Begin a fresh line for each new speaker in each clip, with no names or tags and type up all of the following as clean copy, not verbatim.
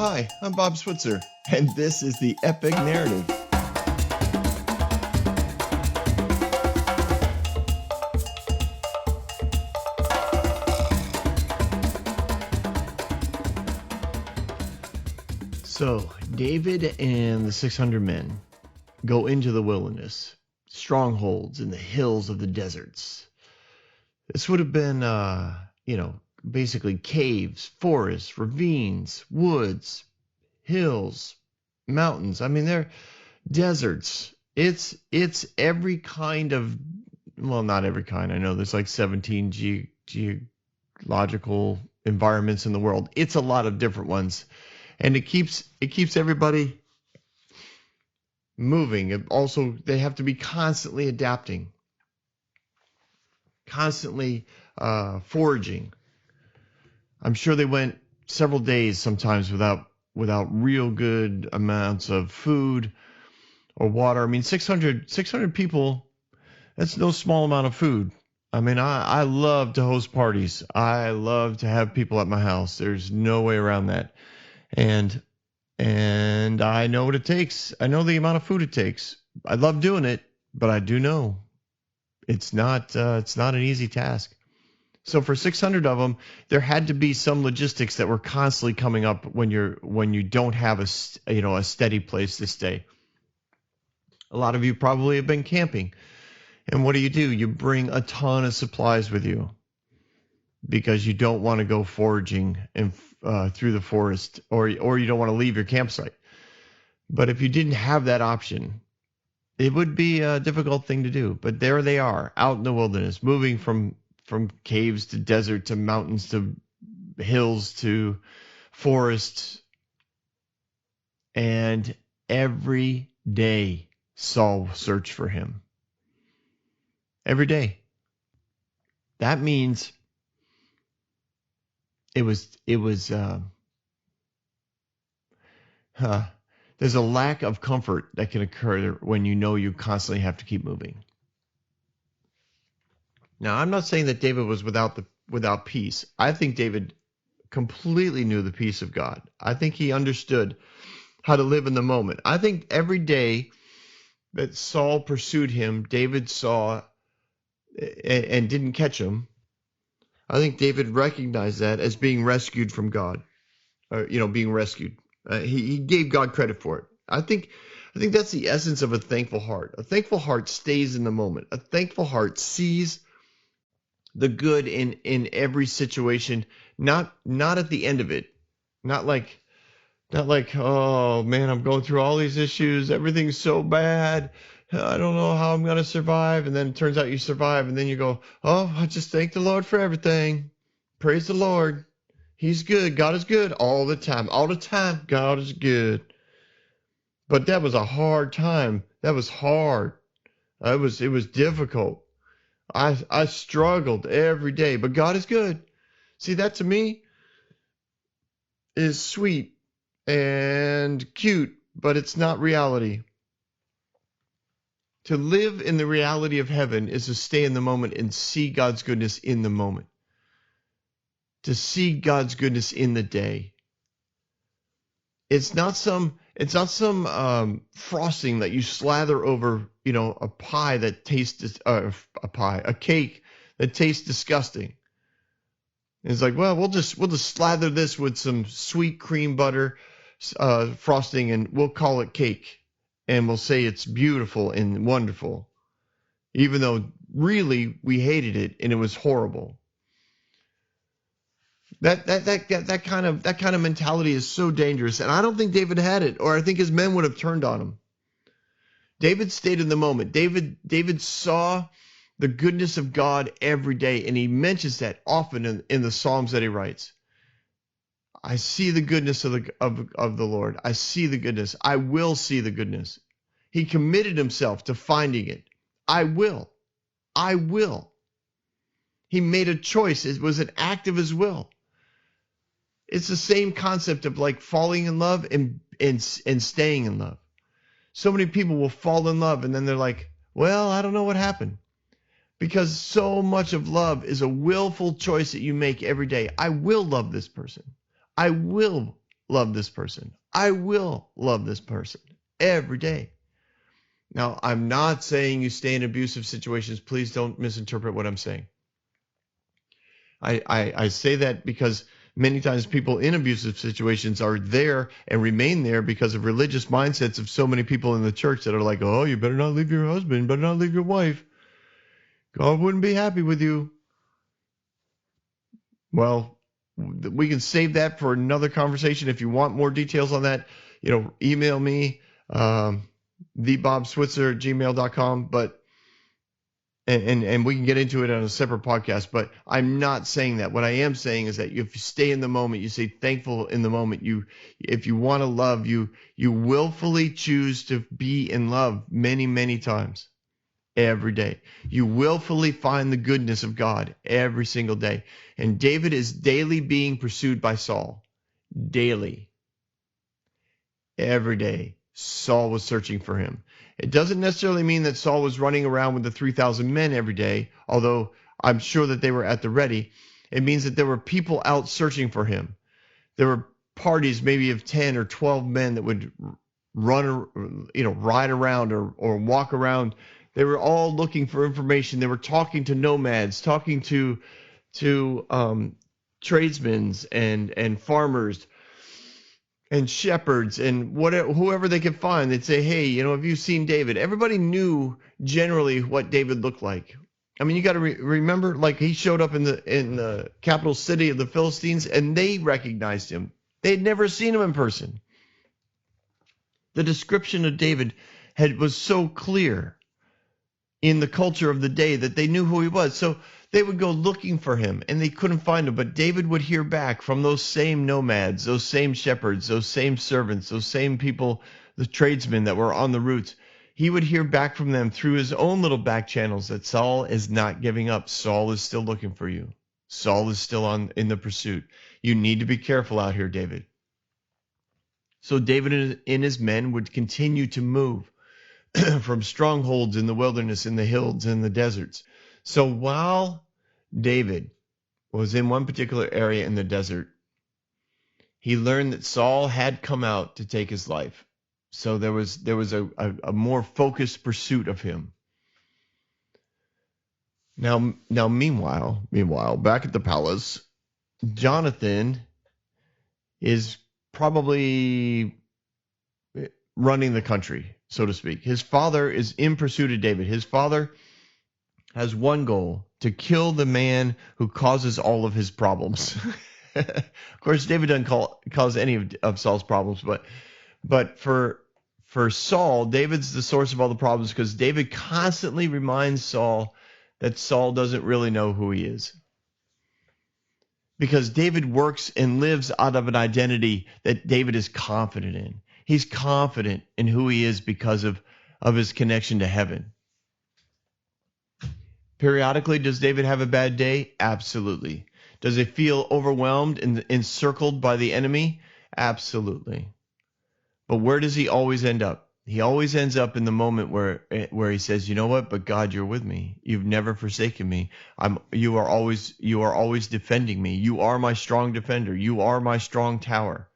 Hi, I'm Bob Switzer, and this is the Epic Narrative. So, David and the 600 men go into the wilderness, strongholds in the hills of the deserts. This would have been, basically caves, forests, ravines, woods, hills, mountains. I mean, they're deserts. It's every kind of, well, not every kind. I know there's like 17 geological environments in the world. It's a lot of different ones, and it keeps everybody moving. Also, they have to be constantly adapting, constantly foraging. I'm sure they went several days sometimes without real good amounts of food or water. I mean, 600 people, that's no small amount of food. I mean, I love to host parties. I love to have people at my house. There's no way around that. And I know what it takes. I know the amount of food it takes. I love doing it, but I do know it's not an easy task. So for 600 of them, there had to be some logistics that were constantly coming up when you don't have a steady place to stay. A lot of you probably have been camping. And what do? You bring a ton of supplies with you because you don't want to go foraging through the forest, or you don't want to leave your campsite. But if you didn't have that option, it would be a difficult thing to do. But there they are, out in the wilderness, moving from caves to desert to mountains to hills to forests. And every day Saul searched for him. Every day. That means there's a lack of comfort that can occur when you know you constantly have to keep moving. Now, I'm not saying that David was without peace. I think David completely knew the peace of God. I think he understood how to live in the moment. I think every day that Saul pursued him, David saw and didn't catch him. I think David recognized that as being rescued from God, being rescued. He gave God credit for it. I think that's the essence of a thankful heart. A thankful heart stays in the moment. A thankful heart sees the good in every situation, not at the end of it. Not like, oh man, I'm going through all these issues. Everything's so bad. I don't know how I'm going to survive. And then it turns out you survive. And then you go, oh, I just thank the Lord for everything. Praise the Lord. He's good. God is good all the time. All the time, God is good. But that was a hard time. That was hard. It was difficult. I struggled every day, but God is good. See, that to me is sweet and cute, but it's not reality. To live in the reality of heaven is to stay in the moment and see God's goodness in the moment. To see God's goodness in the day. It's not some frosting that you slather over, a pie that tastes a cake that tastes disgusting. And it's like, well, we'll just slather this with some sweet cream butter frosting, and we'll call it cake, and we'll say it's beautiful and wonderful, even though really we hated it and it was horrible. That kind of mentality is so dangerous, and I don't think David had it, or I think his men would have turned on him. David stayed in the moment. David saw the goodness of God every day, and he mentions that often in the Psalms that he writes. I see the goodness of the Lord. I see the goodness. I will see the goodness. He committed himself to finding it. I will. He made a choice. It was an act of his will. It's the same concept of like falling in love and staying in love. So many people will fall in love and then they're like, well, I don't know what happened. Because so much of love is a willful choice that you make every day. I will love this person. I will love this person. I will love this person every day. Now, I'm not saying you stay in abusive situations. Please don't misinterpret what I'm saying. I say that because many times people in abusive situations are there and remain there because of religious mindsets of so many people in the church that are like, oh, you better not leave your husband, better not leave your wife. God wouldn't be happy with you. Well, we can save that for another conversation. If you want more details on that, email me, thebobswitzer@gmail.com. But and we can get into it on a separate podcast. But I'm not saying that. What I am saying is that if you stay in the moment, you stay thankful in the moment. If you want to love, you willfully choose to be in love many, many times. Every day. You willfully find the goodness of God every single day. And David is daily being pursued by Saul. Daily. Every day. Saul was searching for him. It doesn't necessarily mean that Saul was running around with the 3,000 men every day, although I'm sure that they were at the ready. It means that there were people out searching for him. There were parties maybe of 10 or 12 men that would ride around or walk around. They were all looking for information. They were talking to nomads, talking to tradesmen and farmers and shepherds and whoever they could find. They'd say, hey, have you seen David? Everybody knew generally what David looked like. I mean, you got to remember, like, he showed up in the capital city of the Philistines, and they recognized him. They had never seen him in person. The description of David was so clear in the culture of the day that they knew who he was. So they would go looking for him and they couldn't find him. But David would hear back from those same nomads, those same shepherds, those same servants, those same people, the tradesmen that were on the routes. He would hear back from them through his own little back channels that Saul is not giving up. Saul is still looking for you. Saul is still in the pursuit. You need to be careful out here, David. So David and his men would continue to move from strongholds in the wilderness, in the hills, in the deserts. So while David was in one particular area in the desert, he learned that Saul had come out to take his life. So there was a more focused pursuit of him. Now, meanwhile, back at the palace, Jonathan is probably running the country, so to speak. His father is in pursuit of David. His father has one goal: to kill the man who causes all of his problems. Of course, David doesn't cause any of Saul's problems, but for Saul, David's the source of all the problems, because David constantly reminds Saul that Saul doesn't really know who he is. Because David works and lives out of an identity that David is confident in. He's confident in who he is because of his connection to heaven. Periodically, does David have a bad day? Absolutely. Does he feel overwhelmed and encircled by the enemy? Absolutely. But where does he always end up? He always ends up in the moment where he says, you know what? But God, you're with me. You've never forsaken me. You are always defending me. You are my strong defender. You are my strong tower.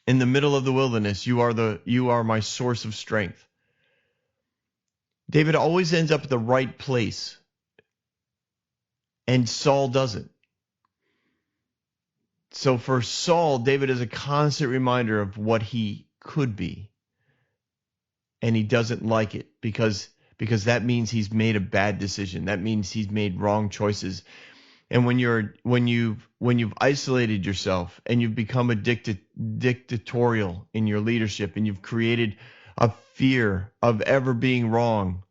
In the middle of the wilderness, you are my source of strength. David always ends up at the right place, and Saul doesn't. So for Saul, David is a constant reminder of what he could be, and he doesn't like it because that means he's made a bad decision. That means he's made wrong choices. And when you've isolated yourself and you've become dictatorial in your leadership, and you've created a fear of ever being wrong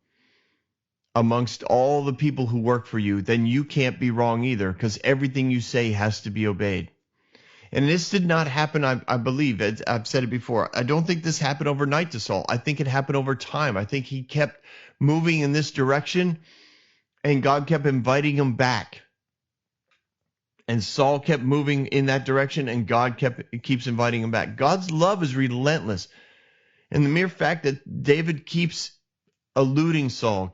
amongst all the people who work for you, then you can't be wrong either, because everything you say has to be obeyed. And this did not happen, I believe, I've said it before, I don't think this happened overnight to Saul. I think it happened over time. I think he kept moving in this direction, and God kept inviting him back. And Saul kept moving in that direction, and God keeps inviting him back. God's love is relentless. And the mere fact that David keeps eluding Saul,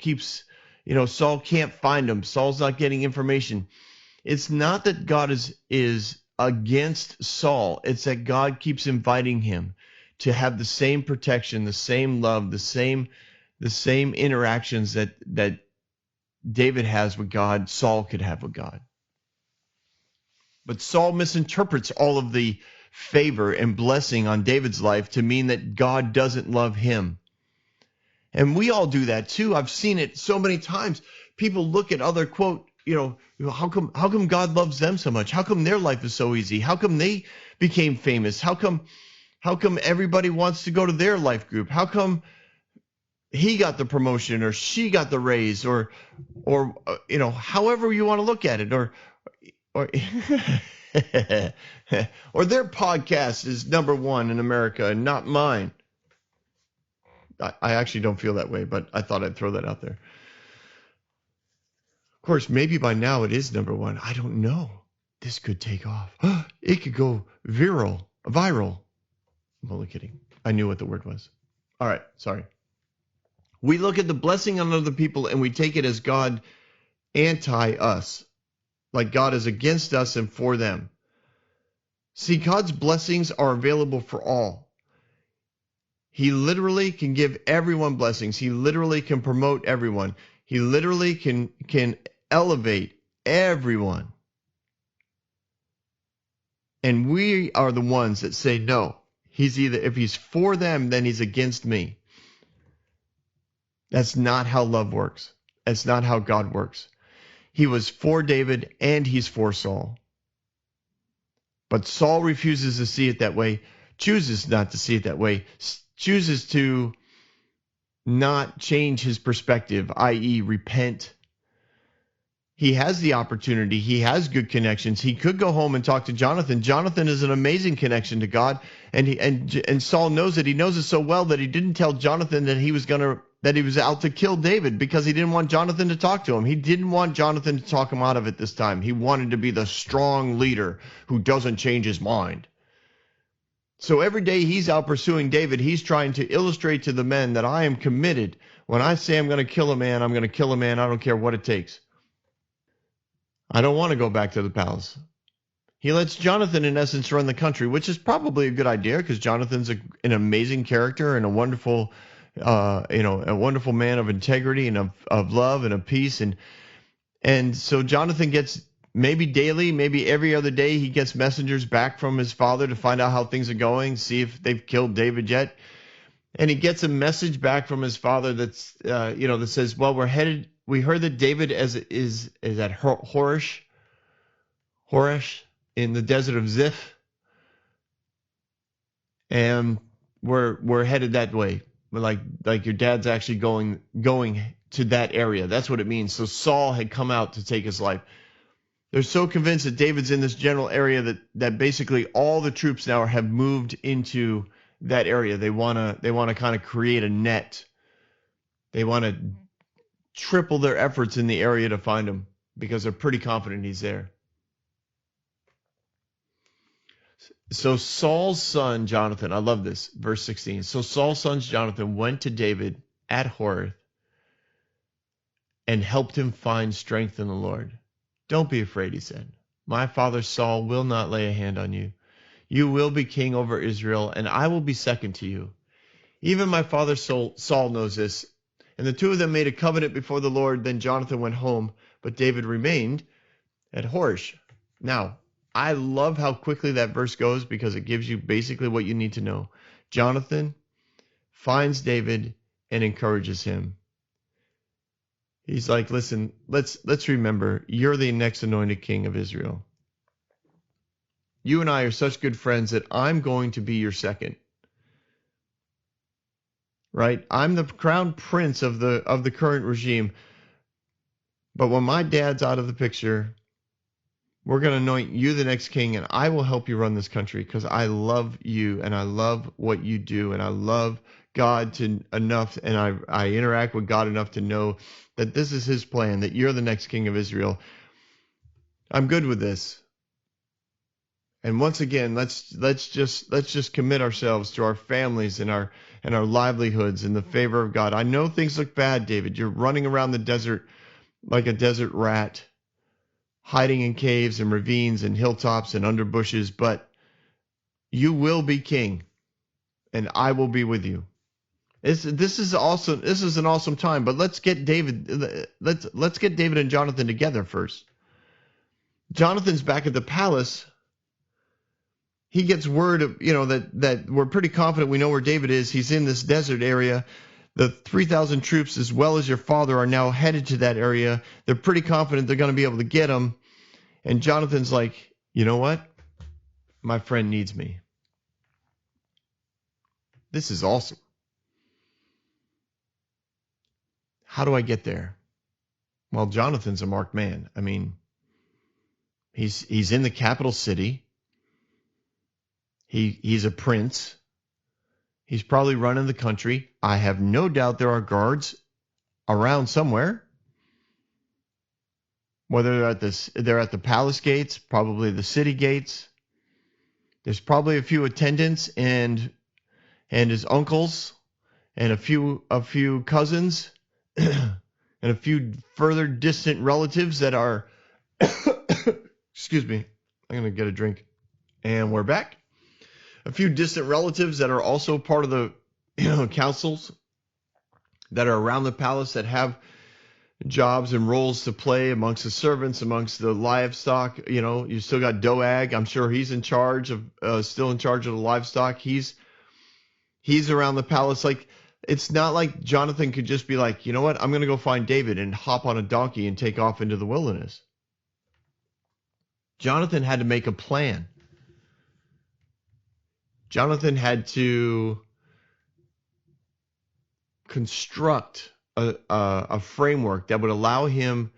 Saul can't find him, Saul's not getting information. It's not that God is against Saul. It's that God keeps inviting him to have the same protection, the same love, the same interactions that David has with God, Saul could have with God. But Saul misinterprets all of the favor and blessing on David's life to mean that God doesn't love him. And we all do that too. I've seen it so many times. People look at other, quote, how come God loves them so much? How come their life is so easy? How come they became famous? How come everybody wants to go to their life group? How come he got the promotion or she got the raise or however you want to look at it, or or their podcast is #1 in America and not mine. I actually don't feel that way, but I thought I'd throw that out there. Of course, maybe by now it is #1. I don't know. This could take off. It could go viral. I'm only kidding. I knew what the word was. All right, sorry. We look at the blessing on other people and we take it as God anti-us, like God is against us and for them. See, God's blessings are available for all. He literally can give everyone blessings. He literally can promote everyone. He literally can elevate everyone. And we are the ones that say, no, if he's for them, then he's against me. That's not how love works. That's not how God works. He was for David and he's for Saul. But Saul refuses to see it that way, chooses not to see it that way, chooses to not change his perspective, i.e. repent. He has the opportunity. He has good connections. He could go home and talk to Jonathan. Jonathan is an amazing connection to God, and Saul knows it. He knows it so well that he didn't tell Jonathan that he was out to kill David because he didn't want Jonathan to talk to him. He didn't want Jonathan to talk him out of it this time. He wanted to be the strong leader who doesn't change his mind. So every day he's out pursuing David, he's trying to illustrate to the men that I am committed. When I say I'm going to kill a man, I'm going to kill a man. I don't care what it takes. I don't want to go back to the palace. He lets Jonathan, in essence, run the country, which is probably a good idea because Jonathan's an amazing character and a wonderful, a wonderful man of integrity and of love and of peace. And so Jonathan gets, maybe daily, maybe every other day, he gets messengers back from his father to find out how things are going, see if they've killed David yet. And he gets a message back from his father that's, that says, well, we heard that David is at Horish in the desert of Ziph, and we're headed that way. Like your dad's actually going to that area. That's what it means. So Saul had come out to take his life. They're so convinced that David's in this general area that basically all the troops now have moved into that area. They want to kind of create a net. They want to triple their efforts in the area to find him because they're pretty confident he's there. So Saul's son, Jonathan, I love this, verse 16. So Saul's son, Jonathan, went to David at Horeth and helped him find strength in the Lord. Don't be afraid, he said. My father Saul will not lay a hand on you. You will be king over Israel, and I will be second to you. Even my father Saul knows this. And the two of them made a covenant before the Lord. Then Jonathan went home, but David remained at Horish. Now, I love how quickly that verse goes because it gives you basically what you need to know. Jonathan finds David and encourages him. He's like, listen, let's remember, you're the next anointed king of Israel. You and I are such good friends that I'm going to be your second. Right? I'm the crown prince of the current regime. But when my dad's out of the picture, we're going to anoint you the next king, and I will help you run this country because I love you and I love what you do, and I love God enough, and I interact with God enough to know that this is his plan, that you're the next king of Israel. I'm good with this. And once again, let's just commit ourselves to our families and our livelihoods in the favor of God. I know things look bad, David. You're running around the desert like a desert rat, hiding in caves and ravines and hilltops and under bushes, but you will be king, and I will be with you. This is awesome. This is an awesome time. But let's get David. Let's get David and Jonathan together first. Jonathan's back at the palace. He gets word of, that we're pretty confident we know where David is. He's in this desert area. The 3,000 troops, as well as your father, are now headed to that area. They're pretty confident they're going to be able to get him. And Jonathan's like, you know what? My friend needs me. This is awesome. How do I get there? Well, Jonathan's a marked man. I mean, he's in the capital city. He's a prince. He's probably running the country. I have no doubt there are guards around somewhere. Whether they're at the palace gates, probably the city gates. There's probably a few attendants and his uncles and a few cousins and a few further distant relatives that are excuse me, I'm going to get a drink. And we're back. A few distant relatives that are also part of the councils that are around the palace that have jobs and roles to play amongst the servants, amongst the livestock. You still got Doag. I'm sure he's in charge of still in charge of the livestock. He's around the palace. Like, it's not like Jonathan could just be like, you know what, I'm going to go find David and hop on a donkey and take off into the wilderness. Jonathan had to make a plan. Jonathan had to construct a framework that would allow him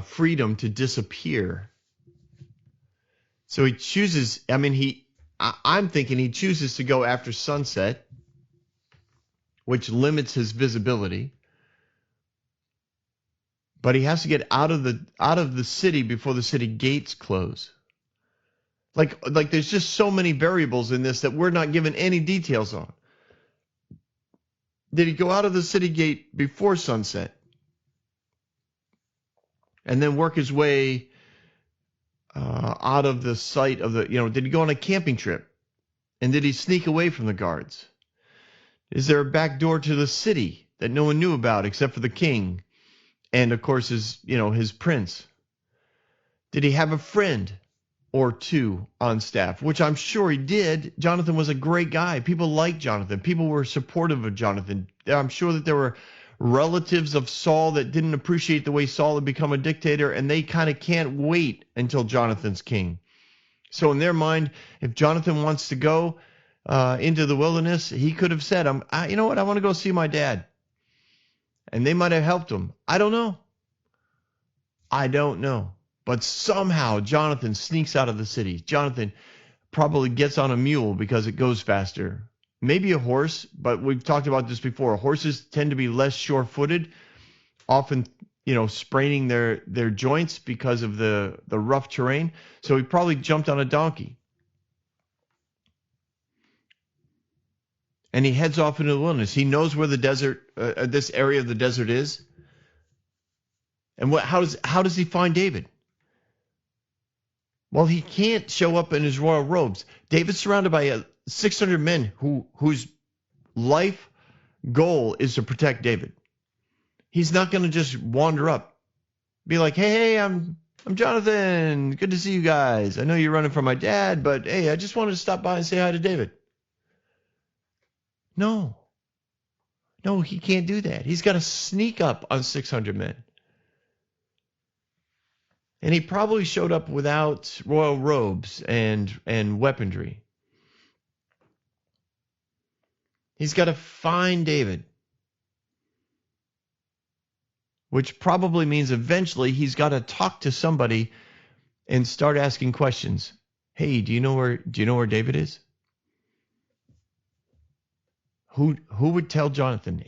freedom to disappear. So he chooses, I'm thinking he chooses to go after sunset, which limits his visibility. But he has to get out of the city before the city gates close. Like there's just so many variables in this that we're not given any details on. Did he go out of the city gate before sunset? And then work his way out of the sight of did he go on a camping trip? And did he sneak away from the guards? Is there a back door to the city that no one knew about except for the king? And of course his prince. Did he have a friend or two on staff, which I'm sure he did? Jonathan was a great guy. People liked Jonathan. People were supportive of Jonathan. I'm sure that there were relatives of Saul that didn't appreciate the way Saul had become a dictator, and they kind of can't wait until Jonathan's king. So in their mind, if Jonathan wants to go into the wilderness, he could have said, you know what, I want to go see my dad. And they might have helped him. I don't know. But somehow Jonathan sneaks out of the city. Jonathan probably gets on a mule because it goes faster. Maybe a horse, but we've talked about this before. Horses tend to be less sure-footed, often, spraining their joints because of the rough terrain. So he probably jumped on a donkey. And he heads off into the wilderness. He knows where the desert, this area of the desert is. And how does he find David? Well, he can't show up in his royal robes. David's surrounded by 600 men whose life goal is to protect David. He's not going to just wander up, be like, hey, I'm Jonathan. Good to see you guys. I know you're running from my dad, but hey, I just wanted to stop by and say hi to David. No, he can't do that. He's got to sneak up on 600 men. And he probably showed up without royal robes and weaponry. He's got to find David, which probably means eventually he's got to talk to somebody and start asking questions. Hey, do you know where David is? Who would tell Jonathan?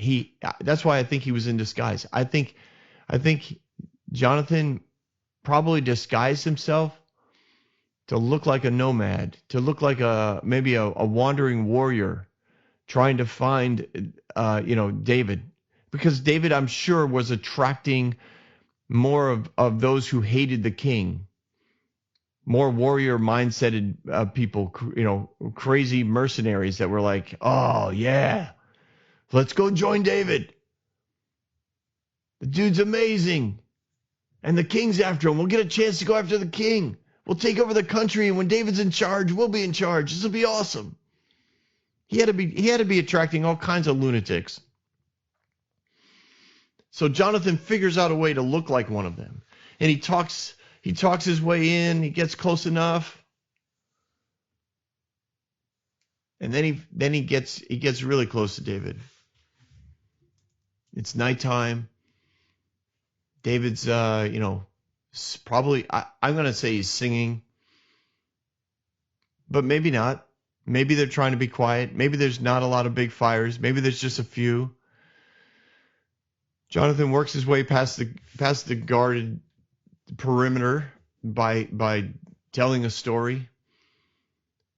That's why I think he was in disguise. I think Jonathan probably disguised himself to look like a nomad, to look like maybe a wandering warrior trying to find David, because David, I'm sure, was attracting more of those who hated the king, more warrior mindseted people, crazy mercenaries that were like, oh yeah, let's go join David. The dude's amazing. And the king's after him. We'll get a chance to go after the king. We'll take over the country, and when David's in charge, we'll be in charge. This will be awesome. He had to be attracting all kinds of lunatics. So Jonathan figures out a way to look like one of them. And he talks his way in, he gets close enough. And then he gets really close to David. It's nighttime. David's probably I'm going to say he's singing. But maybe not. Maybe they're trying to be quiet. Maybe there's not a lot of big fires. Maybe there's just a few. Jonathan works his way past the guarded perimeter by telling a story.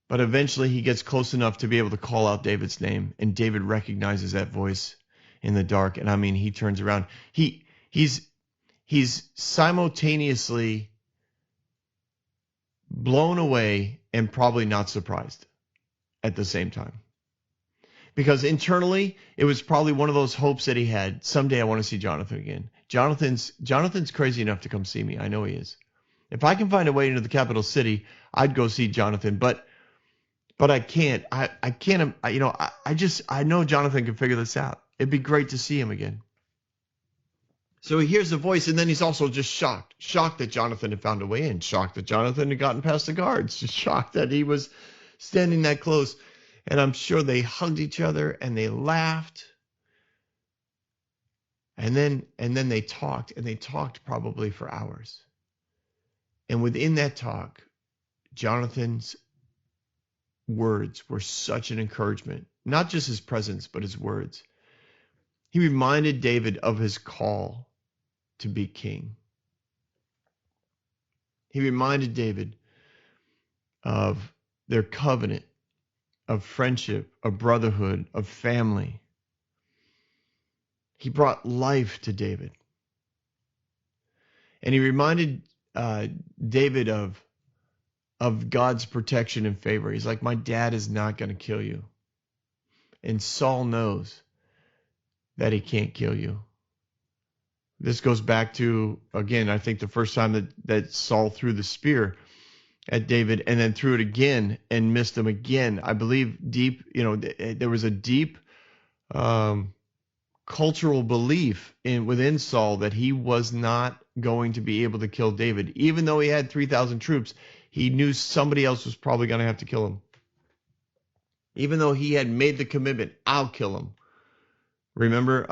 But eventually he gets close enough to be able to call out David's name, and David recognizes that voice in the dark. And I mean, he turns around. He's simultaneously blown away and probably not surprised at the same time. Because internally, it was probably one of those hopes that he had. Someday I want to see Jonathan again. Jonathan's crazy enough to come see me. I know he is. If I can find a way into the capital city, I'd go see Jonathan. But I can't. I can't. I know Jonathan can figure this out. It'd be great to see him again. So he hears the voice, and then he's also just shocked that Jonathan had found a way in, shocked that Jonathan had gotten past the guards, just shocked that he was standing that close. And I'm sure they hugged each other and they laughed. And then they talked, and they talked probably for hours. And within that talk, Jonathan's words were such an encouragement, not just his presence, but his words. He reminded David of his call to be king. He reminded David of their covenant, of friendship, of brotherhood, of family. He brought life to David. And he reminded David of God's protection and favor. He's like, my dad is not going to kill you. And Saul knows that he can't kill you. This goes back to, again, I think the first time that Saul threw the spear at David and then threw it again and missed him again. I believe there was a deep cultural belief within Saul that he was not going to be able to kill David. Even though he had 3,000 troops, he knew somebody else was probably going to have to kill him. Even though he had made the commitment, I'll kill him. Remember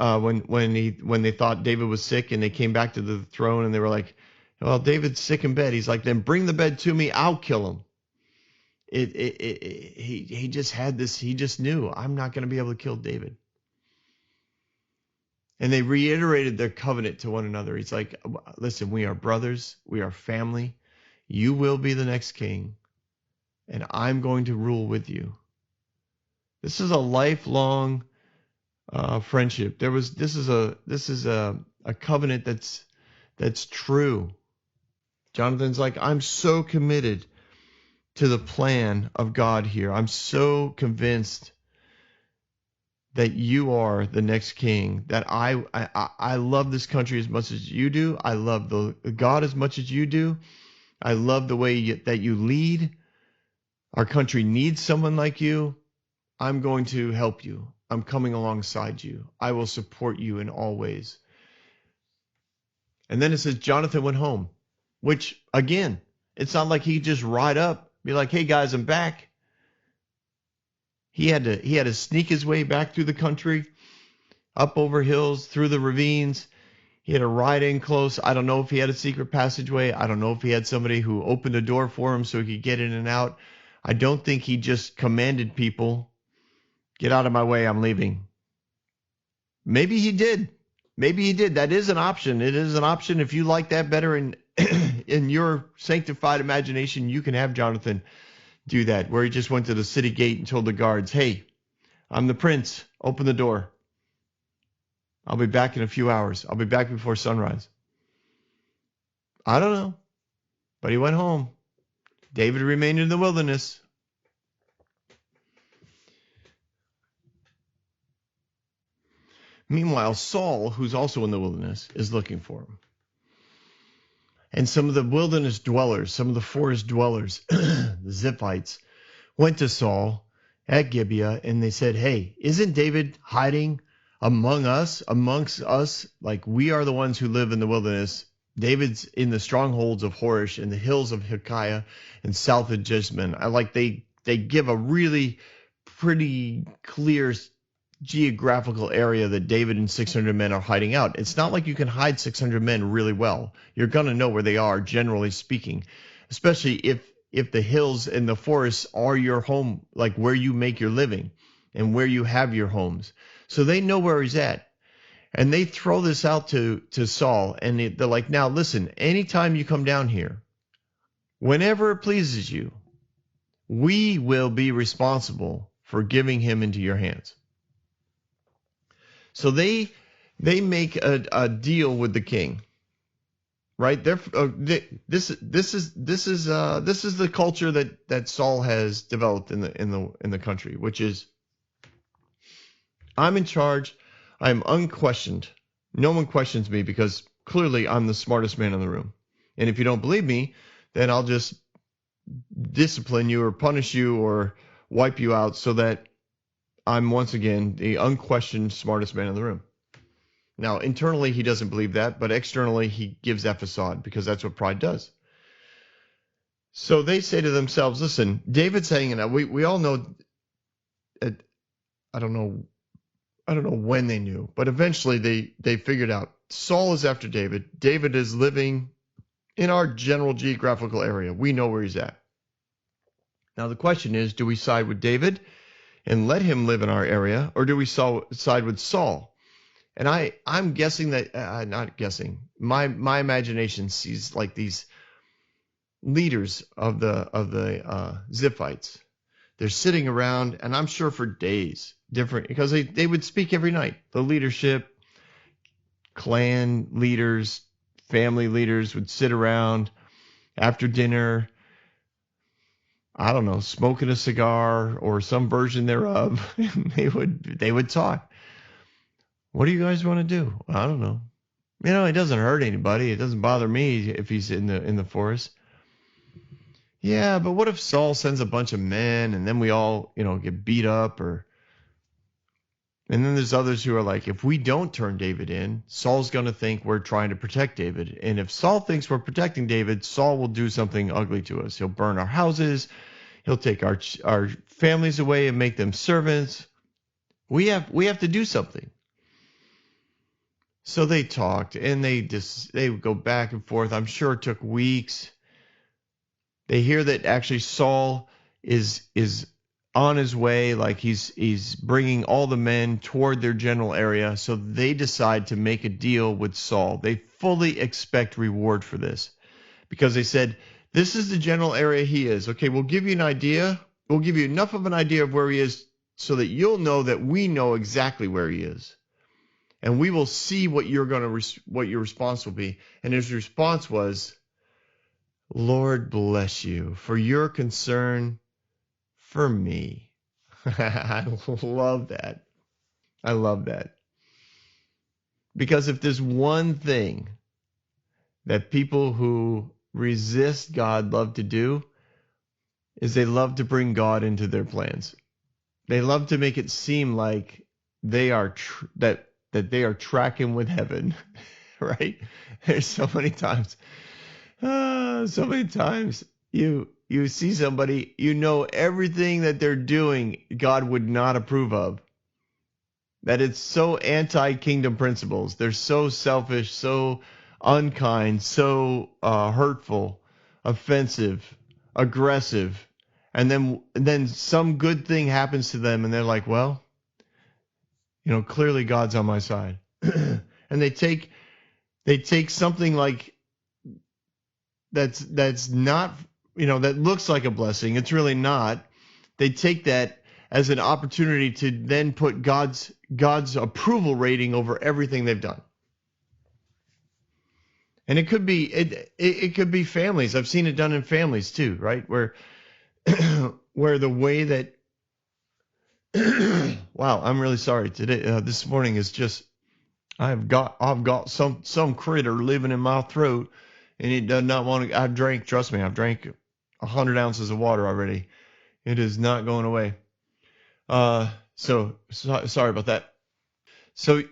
when they thought David was sick and they came back to the throne and they were like, well, David's sick in bed. He's like, then bring the bed to me. I'll kill him. He just had this. He just knew, I'm not going to be able to kill David. And they reiterated their covenant to one another. He's like, listen, we are brothers. We are family. You will be the next king, and I'm going to rule with you. This is a lifelong friendship. This is a covenant that's true. Jonathan's like, I'm so committed to the plan of God here. I'm so convinced that you are the next king, that I love this country as much as you do. I love the God as much as you do. I love the way that you lead. Our country needs someone like you. I'm going to help you. I'm coming alongside you. I will support you in all ways. And then it says Jonathan went home, which, again, it's not like he just ride up, be like, hey guys, I'm back. He had to sneak his way back through the country, up over hills, through the ravines. He had to ride in close. I don't know if he had a secret passageway. I don't know if he had somebody who opened a door for him so he could get in and out. I don't think he just commanded people, get out of my way, I'm leaving. Maybe he did. Maybe he did. That is an option. It is an option. If you like that better in your sanctified imagination, you can have Jonathan do that, where he just went to the city gate and told the guards, hey, I'm the prince. Open the door. I'll be back in a few hours. I'll be back before sunrise. I don't know. But he went home. David remained in the wilderness. Meanwhile, Saul, who's also in the wilderness, is looking for him. And some of the wilderness dwellers, some of the forest dwellers, the Ziphites, went to Saul at Gibeah and they said, hey, isn't David hiding amongst us? Like we are the ones who live in the wilderness. David's in the strongholds of Horish and the hills of Hilkiah and south of Jeshimon. They give a really pretty clear geographical area that David and 600 men are hiding out. It's not like you can hide 600 men really well. You're going to know where they are, generally speaking, especially if the hills and the forests are your home, like where you make your living and where you have your homes. So they know where he's at. And they throw this out to Saul, and they're like, now listen, anytime you come down here, whenever it pleases you, we will be responsible for giving him into your hands. So they make a deal with the king, right? This is the culture that Saul has developed in the country, which is I'm in charge, I'm unquestioned. No one questions me because clearly I'm the smartest man in the room. And if you don't believe me, then I'll just discipline you or punish you or wipe you out so that I'm once again the unquestioned smartest man in the room. Now, internally, he doesn't believe that, but externally, he gives that facade because that's what pride does. So they say to themselves, listen, David's hanging out. We all know, I don't know when they knew, but eventually they figured out Saul is after David. David is living in our general geographical area. We know where he's at. Now, the question is, do we side with David and let him live in our area, or do we side with Saul? And I'm guessing that, not guessing, my imagination sees like these leaders of the Ziphites. They're sitting around, and I'm sure for days, different, because they would speak every night. The leadership, clan leaders, family leaders would sit around after dinner, I don't know, smoking a cigar or some version thereof. they would talk. What do you guys want to do? I don't know. It doesn't hurt anybody. It doesn't bother me if he's in the forest. Yeah, but what if Saul sends a bunch of men and then we all, get beat up and then there's others who are like, if we don't turn David in, Saul's going to think we're trying to protect David. And if Saul thinks we're protecting David, Saul will do something ugly to us. He'll burn our houses. He'll take our families away and make them servants. We have to do something. So they talked and they would go back and forth. I'm sure it took weeks. They hear that actually Saul is on his way, like he's bringing all the men toward their general area. So they decide to make a deal with Saul. They fully expect reward for this because they said, this is the general area he is. Okay, we'll give you an idea. We'll give you enough of an idea of where he is so that you'll know that we know exactly where he is. And we will see what your response will be. And his response was, Lord bless you for your concern for me. I love that. I love that. Because if there's one thing that people who resist God love to do, is they love to bring God into their plans. They love to make it seem like they are that they are tracking with heaven, right? There's so many times you see somebody, everything that they're doing God would not approve of. That it's so anti-kingdom principles. They're so selfish, so unkind, so hurtful, offensive, aggressive. And then some good thing happens to them and they're like, well, clearly God's on my side. And they take something like that's not, that looks like a blessing. It's really not. They take that as an opportunity to then put God's approval rating over everything they've done. And it could be it could be families. I've seen it done in families too, right? Where where the way that wow, I'm really sorry today. This morning is just I've got some critter living in my throat, and it does not want to. Trust me, I've drank 100 ounces of water already. It is not going away. Sorry about that. So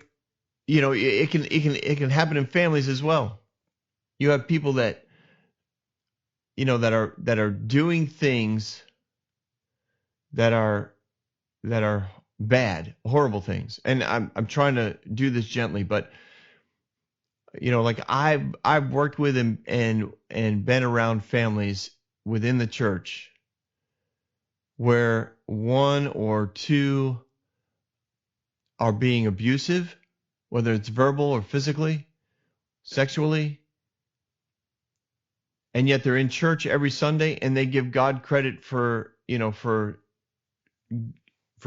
it can happen in families as well. You have people that that are doing things that are bad, horrible things. And I'm trying to do this gently, but like I've worked with and been around families within the church where one or two are being abusive, whether it's verbal or physically, sexually, and yet they're in church every Sunday and they give God credit for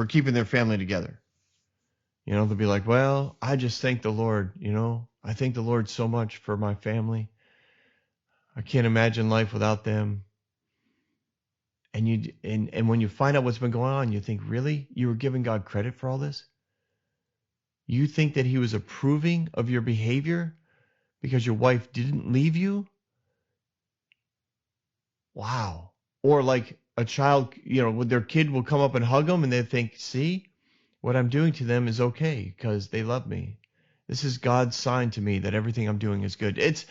keeping their family together. They'll be like, well, I just thank the Lord, I thank the Lord so much for my family. I can't imagine life without them. And when you find out what's been going on, you think, really? You were giving God credit for all this? You think that he was approving of your behavior because your wife didn't leave you? Wow. Or like a child, their kid will come up and hug them and they think, see, what I'm doing to them is okay because they love me. This is God's sign to me that everything I'm doing is good. It's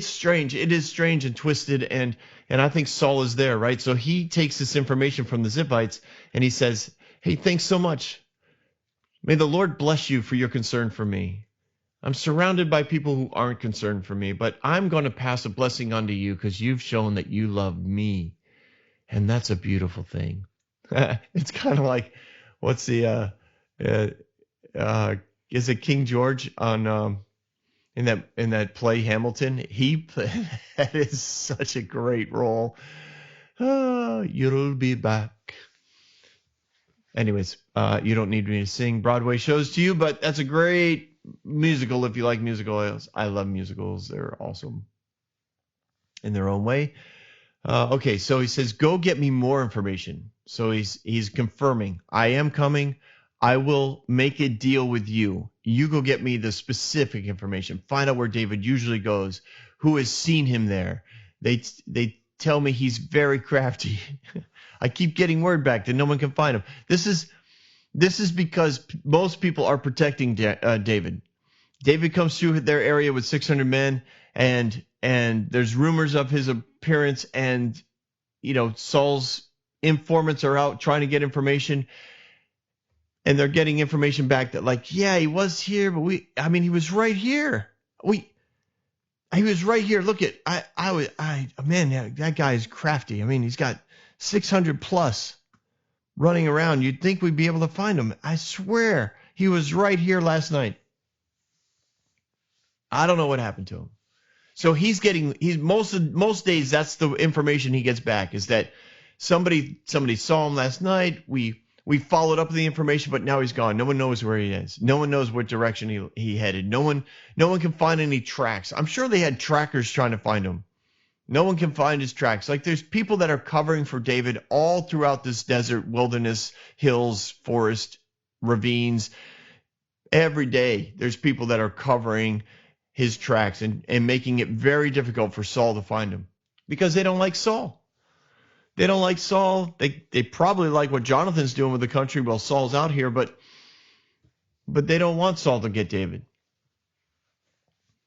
strange. It is strange and twisted. And I think Saul is there, right? So he takes this information from the Ziphites and he says, hey, thanks so much. May the Lord bless you for your concern for me. I'm surrounded by people who aren't concerned for me, but I'm going to pass a blessing on to you because you've shown that you love me. And that's a beautiful thing. It's kind of like, what's the, is it King George on in that play Hamilton? That is such a great role. You'll be back. Anyways, you don't need me to sing Broadway shows to you, but that's a great musical if you like musicals. I love musicals. They're awesome in their own way. Okay, so he says, go get me more information. So he's confirming, I am coming. I will make a deal with you. You go get me the specific information. Find out where David usually goes, who has seen him there. They tell me he's very crafty. I keep getting word back that no one can find him. This is because most people are protecting David. David comes through their area with 600 men, and there's rumors of his appearance, and Saul's informants are out trying to get information, and they're getting information back that, like, yeah, he was here, but he was right here. He was right here. Look at man, that guy is crafty. He's got 600 plus running around. You'd think we'd be able to find him. I swear he was right here last night. I don't know what happened to him. So he's most days that's the information he gets back, is that somebody saw him last night. We followed up the information, but now he's gone. No one knows where he is. No one knows what direction he headed. No one can find any tracks. I'm sure they had trackers trying to find him. No one can find his tracks. Like, there's people that are covering for David all throughout this desert, wilderness, hills, forest, ravines. Every day there's people that are covering his tracks and making it very difficult for Saul to find him, because they don't like Saul. They don't like Saul. They probably like what Jonathan's doing with the country while Saul's out here, but they don't want Saul to get David.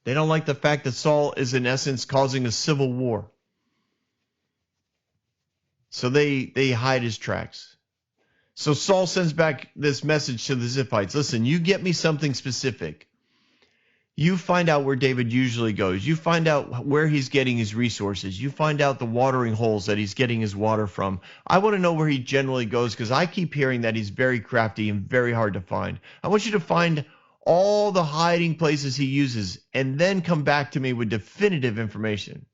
They don't like the fact that Saul is in essence causing a civil war. So they hide his tracks. So Saul sends back this message to the Ziphites. Listen, you get me something specific. You find out where David usually goes. You find out where he's getting his resources. You find out the watering holes that he's getting his water from. I want to know where he generally goes, because I keep hearing that he's very crafty and very hard to find. I want you to find all the hiding places he uses and then come back to me with definitive information.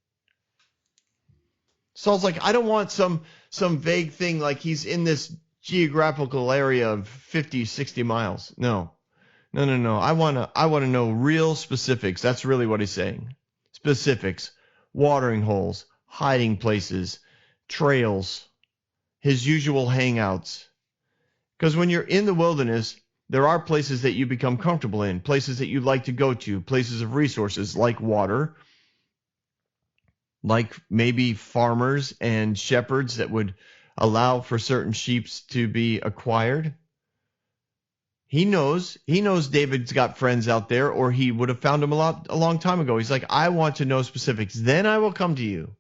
Saul's like, I don't want some vague thing like he's in this geographical area of 50, 60 miles. No. I want to know real specifics. That's really what he's saying. specifics, watering holes, hiding places, trails, his usual hangouts. Because when you're in the wilderness, there are places that you become comfortable in, places that you like to go to, places of resources like water, like maybe farmers and shepherds that would allow for certain sheep to be acquired. He knows David's got friends out there, or he would have found them a long time ago. He's like, I want to know specifics. Then I will come to you.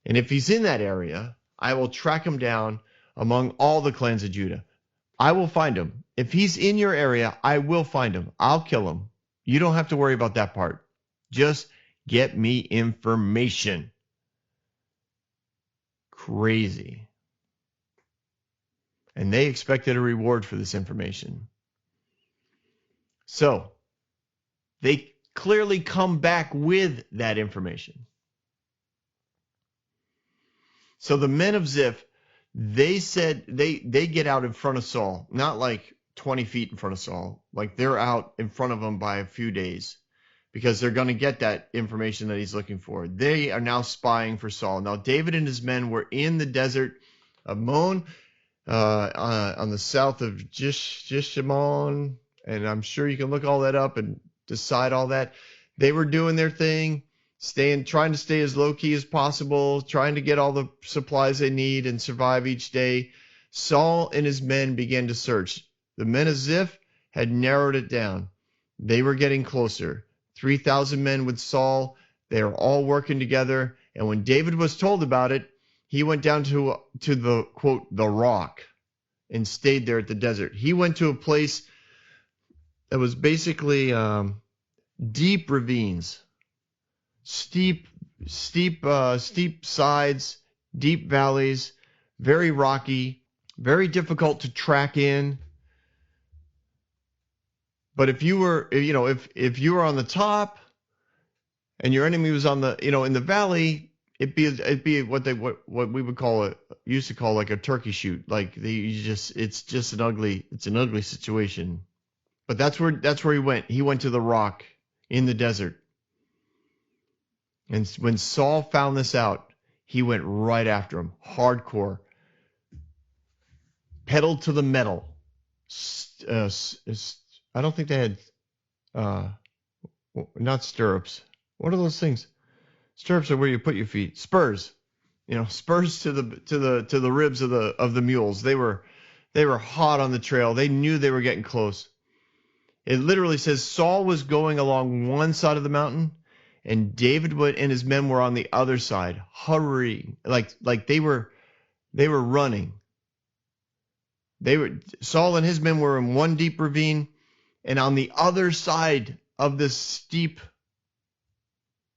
And if he's in that area, I will track him down among all the clans of Judah. I will find him. If he's in your area, I will find him. I'll kill him. You don't have to worry about that part. Just get me information. Crazy. And they expected a reward for this information. So, they clearly come back with that information. So the men of Ziph, they said they get out in front of Saul, not like 20 feet in front of Saul, like they're out in front of him by a few days, because they're going to get that information that he's looking for. They are now spying for Saul. Now David and his men were in the desert of Mon, on the south of Jeshimon, and I'm sure you can look all that up and decide all that. They were doing their thing, trying to stay as low key as possible, trying to get all the supplies they need and survive each day. Saul and his men began to search. The men of Ziph had narrowed it down. They were getting closer. 3,000 men with Saul. They are all working together. And when David was told about it, he went down to the, quote, the rock, and stayed there at the desert. He went to a place that was basically deep ravines, steep sides, deep valleys, very rocky, very difficult to track in. But if you were, if you were on the top and your enemy was on the, in the valley, it'd be what we would used to call like a turkey shoot. Like it's an ugly situation. But that's where he went. He went to the rock in the desert. And when Saul found this out, he went right after him, hardcore, pedal to the metal. I don't think they had, not stirrups. What are those things? Stirrups are where you put your feet. Spurs, spurs to the ribs of the mules. They were hot on the trail. They knew they were getting close. It literally says Saul was going along one side of the mountain, and David and his men were on the other side, hurrying, like they were running. Saul and his men were in one deep ravine, and on the other side of this steep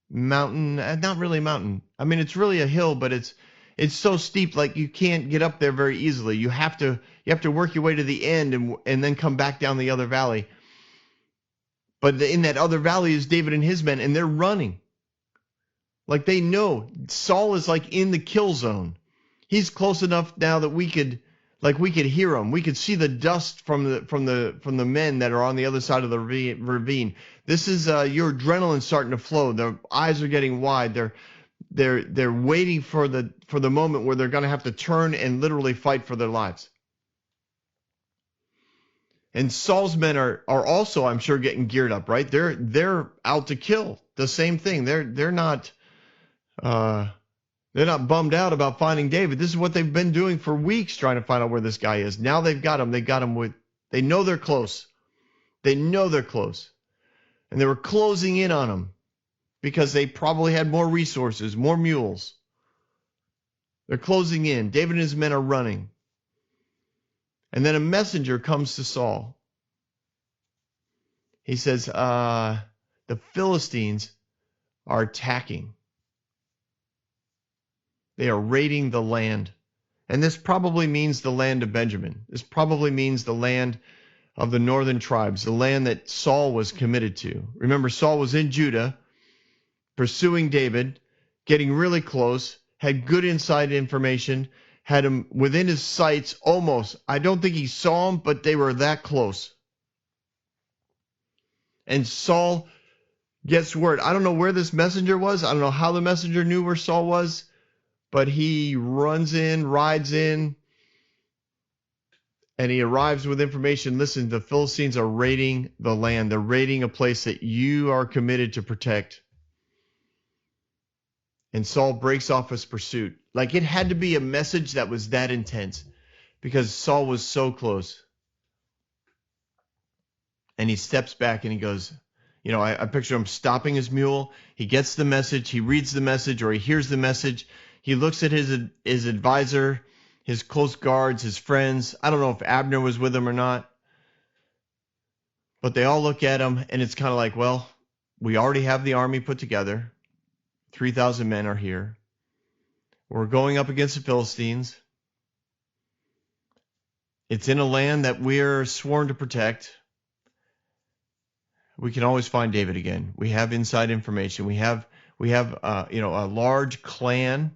mountain, not really a mountain. I mean, it's really a hill, but it's so steep, like you can't get up there very easily. You have to work your way to the end and then come back down the other valley. But in that other valley is David and his men, and they're running. Like they know Saul is like in the kill zone. He's close enough now that we could hear him. We could see the dust from the men that are on the other side of the ravine. This is your adrenaline starting to flow. Their eyes are getting wide. They're waiting for the moment where they're going to have to turn and literally fight for their lives. And Saul's men are also, I'm sure, getting geared up, right? They're out to kill. The same thing. They're not bummed out about finding David. This is what they've been doing for weeks, trying to find out where this guy is. Now they've got him. They got him they know they're close. They know they're close. And they were closing in on him because they probably had more resources, more mules. They're closing in. David and his men are running. And then a messenger comes to Saul. He says, the Philistines are attacking. They are raiding the land. And this probably means the land of Benjamin. This probably means the land of the northern tribes, the land that Saul was committed to. Remember, Saul was in Judah, pursuing David, getting really close, had good inside information, had him within his sights almost. I don't think he saw him, but they were that close. And Saul gets word. I don't know where this messenger was. I don't know how the messenger knew where Saul was, but he runs in, rides in, and he arrives with information. Listen, the Philistines are raiding the land. They're raiding a place that you are committed to protect. And Saul breaks off his pursuit. Like, it had to be a message that was that intense because Saul was so close. And he steps back and he goes, I picture him stopping his mule. He gets the message. He reads the message, or he hears the message. He looks at his advisor, his close guards, his friends. I don't know if Abner was with him or not, but they all look at him, and it's kind of like, well, we already have the army put together. 3,000 men are here. We're going up against the Philistines. It's in a land that we're sworn to protect. We can always find David again. We have inside information. We have a large clan,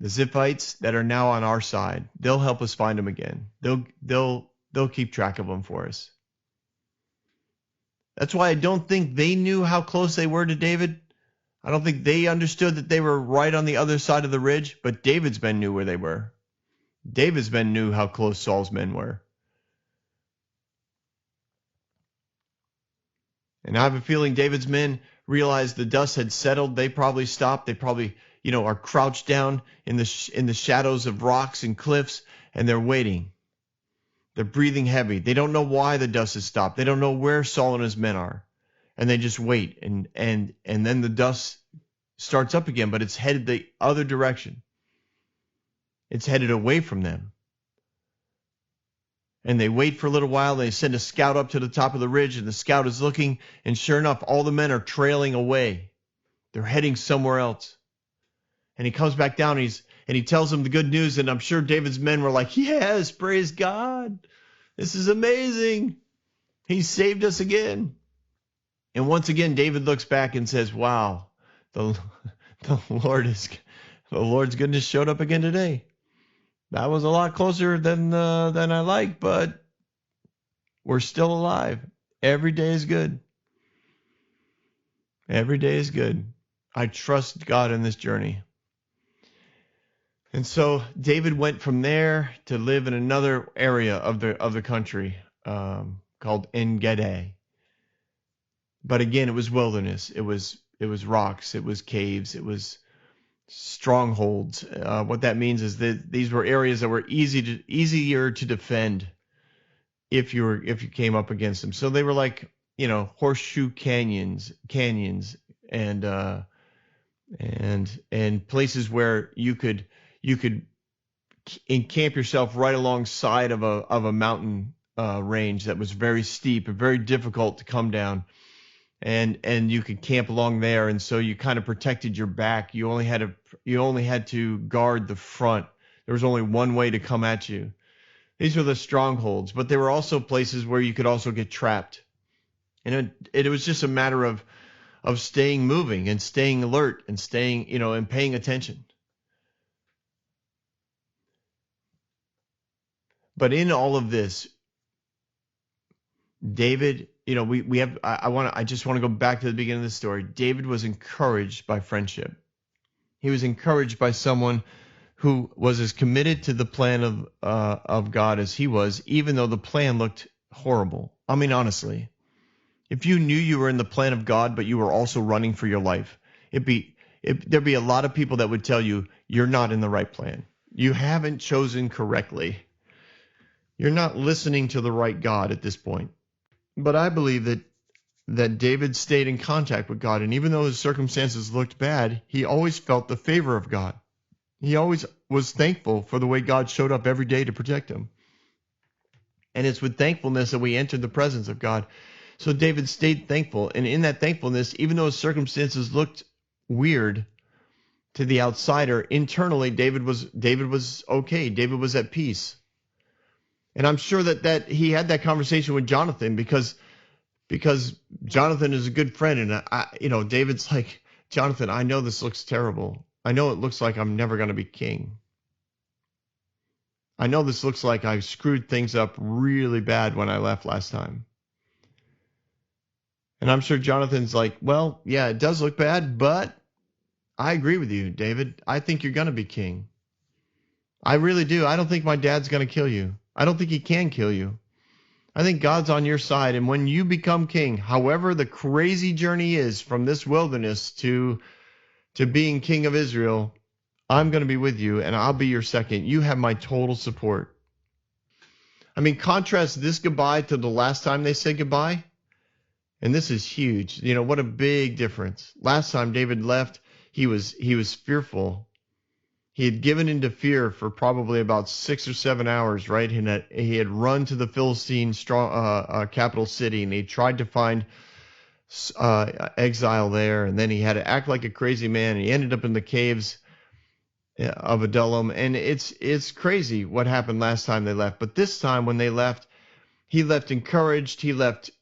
the Ziphites, that are now on our side. They'll help us find him again. They'll keep track of him for us. That's why I don't think they knew how close they were to David. I don't think they understood that they were right on the other side of the ridge, but David's men knew where they were. David's men knew how close Saul's men were. And I have a feeling David's men realized the dust had settled. They probably stopped. They probably, are crouched down in the shadows of rocks and cliffs, and they're waiting. They're breathing heavy. They don't know why the dust has stopped. They don't know where Saul and his men are. And they just wait. And then the dust starts up again, but it's headed the other direction. It's headed away from them. And they wait for a little while. They send a scout up to the top of the ridge, and the scout is looking, and sure enough, all the men are trailing away. They're heading somewhere else. And he comes back down, and he tells them the good news, and I'm sure David's men were like, yes, praise God. This is amazing. He saved us again. And once again, David looks back and says, wow, the Lord's goodness showed up again today. That was a lot closer than I like, but we're still alive. Every day is good. Every day is good. I trust God in this journey. And so David went from there to live in another area of the country called En-Gedi. But again, it was wilderness. It was rocks. It was caves. It was strongholds. What that means is that these were areas that were easier to defend if you came up against them. So they were like, horseshoe canyons and places where you could encamp yourself right alongside of a mountain range that was very steep and very difficult to come down. And you could camp along there, and so you kind of protected your back. You only had to guard the front. There was only one way to come at you. These were the strongholds, but there were also places where you could also get trapped. And it was just a matter of staying moving and staying alert and staying, and paying attention. But in all of this, David, I just want to go back to the beginning of the story. David was encouraged by friendship. He was encouraged by someone who was as committed to the plan of God as he was, even though the plan looked horrible. I mean, honestly, if you knew you were in the plan of God, but you were also running for your life, there'd be a lot of people that would tell you you're not in the right plan. You haven't chosen correctly. You're not listening to the right God at this point. But I believe that David stayed in contact with God, and even though his circumstances looked bad, he always felt the favor of God. He always was thankful for the way God showed up every day to protect him. And it's with thankfulness that we enter the presence of God. So David stayed thankful, and in that thankfulness, even though his circumstances looked weird to the outsider, internally David was okay. David was at peace. And I'm sure that he had that conversation with Jonathan because Jonathan is a good friend. And David's like, Jonathan, I know this looks terrible. I know it looks like I'm never going to be king. I know this looks like I screwed things up really bad when I left last time. And I'm sure Jonathan's like, well, yeah, it does look bad, but I agree with you, David. I think you're going to be king. I really do. I don't think my dad's going to kill you. I don't think he can kill you. I think God's on your side. And when you become king, however the crazy journey is from this wilderness to being king of Israel, I'm going to be with you and I'll be your second. You have my total support. I mean, contrast this goodbye to the last time they said goodbye. And this is huge. You know, what a big difference. Last time David left, he was fearful. He had given into fear for probably about 6 or 7 hours, right? And he had run to the Philistine capital city, and he tried to find exile there. And then he had to act like a crazy man. And he ended up in the caves of Adullam. And it's crazy what happened last time they left. But this time when they left, he left encouraged. He left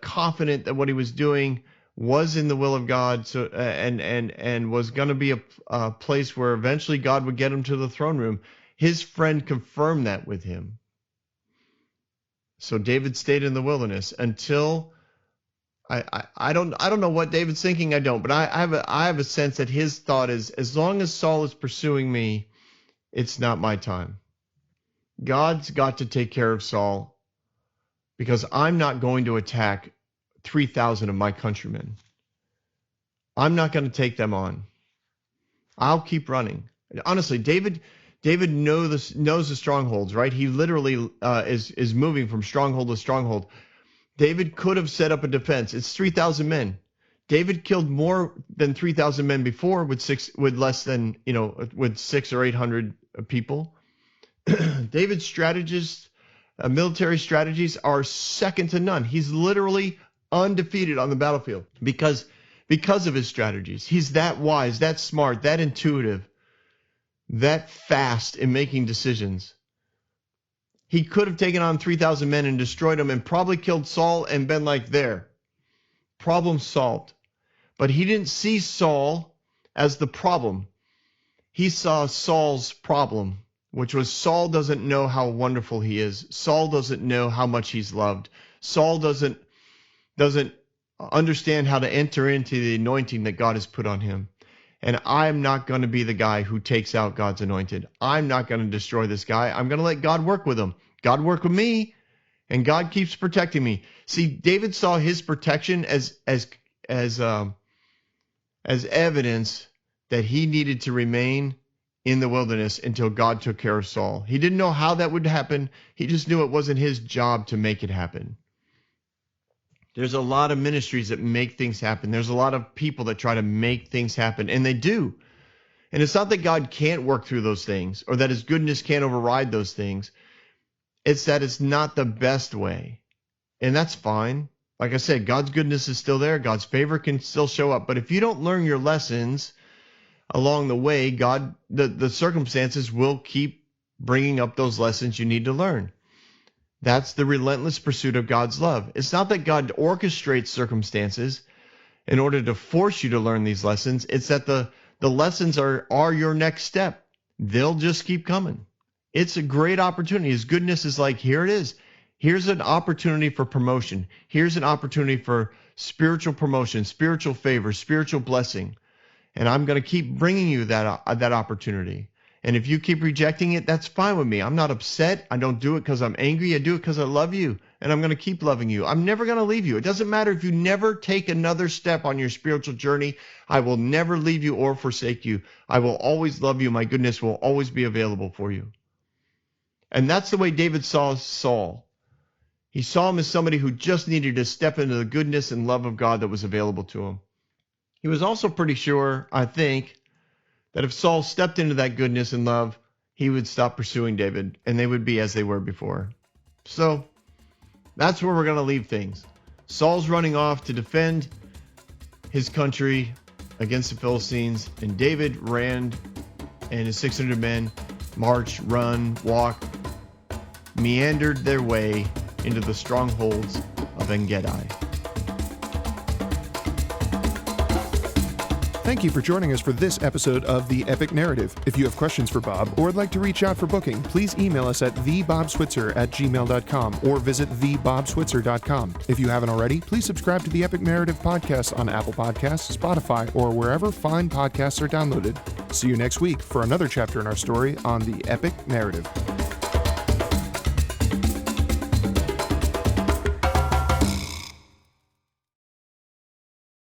confident that what he was doing was in the will of God, so and was going to be a place where eventually God would get him to the throne room. His friend confirmed that with him. So David stayed in the wilderness until I don't know what David's thinking. I don't, but I have a sense that his thought is, as long as Saul is pursuing me, it's not my time. God's got to take care of Saul, because I'm not going to attack 3,000 of my countrymen. I'm not going to take them on. I'll keep running. Honestly, David knows the strongholds, right? He literally is moving from stronghold to stronghold. David could have set up a defense. It's 3,000 men. David killed more than 3,000 men before with 6 or 800 people. David's military strategies are second to none. He's literally undefeated on the battlefield because of his strategies. He's that wise, that smart, that intuitive, that fast in making decisions. He could have taken on 3,000 men and destroyed them and probably killed Saul and been like, there, problem solved. But he didn't see Saul as the problem. He saw Saul's problem, which was Saul doesn't know how wonderful he is. Saul doesn't know how much he's loved. Saul doesn't understand how to enter into the anointing that God has put on him. And I'm not going to be the guy who takes out God's anointed. I'm not going to destroy this guy. I'm going to let God work with him. God worked with me, and God keeps protecting me. See, David saw his protection as evidence that he needed to remain in the wilderness until God took care of Saul. He didn't know how that would happen. He just knew it wasn't his job to make it happen. There's a lot of ministries that make things happen. There's a lot of people that try to make things happen, and they do. And it's not that God can't work through those things or that his goodness can't override those things. It's that it's not the best way. And that's fine. Like I said, God's goodness is still there. God's favor can still show up. But if you don't learn your lessons along the way, the circumstances will keep bringing up those lessons you need to learn. That's the relentless pursuit of God's love. It's not that God orchestrates circumstances in order to force you to learn these lessons. It's that the lessons are your next step. They'll just keep coming. It's a great opportunity. His goodness is like, here it is. Here's an opportunity for promotion. Here's an opportunity for spiritual promotion, spiritual favor, spiritual blessing. And I'm going to keep bringing you that opportunity. And if you keep rejecting it, that's fine with me. I'm not upset. I don't do it because I'm angry. I do it because I love you. And I'm going to keep loving you. I'm never going to leave you. It doesn't matter if you never take another step on your spiritual journey. I will never leave you or forsake you. I will always love you. My goodness will always be available for you. And that's the way David saw Saul. He saw him as somebody who just needed to step into the goodness and love of God that was available to him. He was also pretty sure, I think, that if Saul stepped into that goodness and love, he would stop pursuing David, and they would be as they were before. So that's where we're going to leave things. Saul's running off to defend his country against the Philistines, and David ran, and his 600 men marched, run, walk, meandered their way into the strongholds of En-Gedi.
Thank you for joining us for this episode of The Epic Narrative. If you have questions for Bob or would like to reach out for booking, please email us at thebobswitzer@gmail.com or visit thebobswitzer.com. If you haven't already, please subscribe to The Epic Narrative podcast on Apple Podcasts, Spotify, or wherever fine podcasts are downloaded. See you next week for another chapter in our story on The Epic Narrative.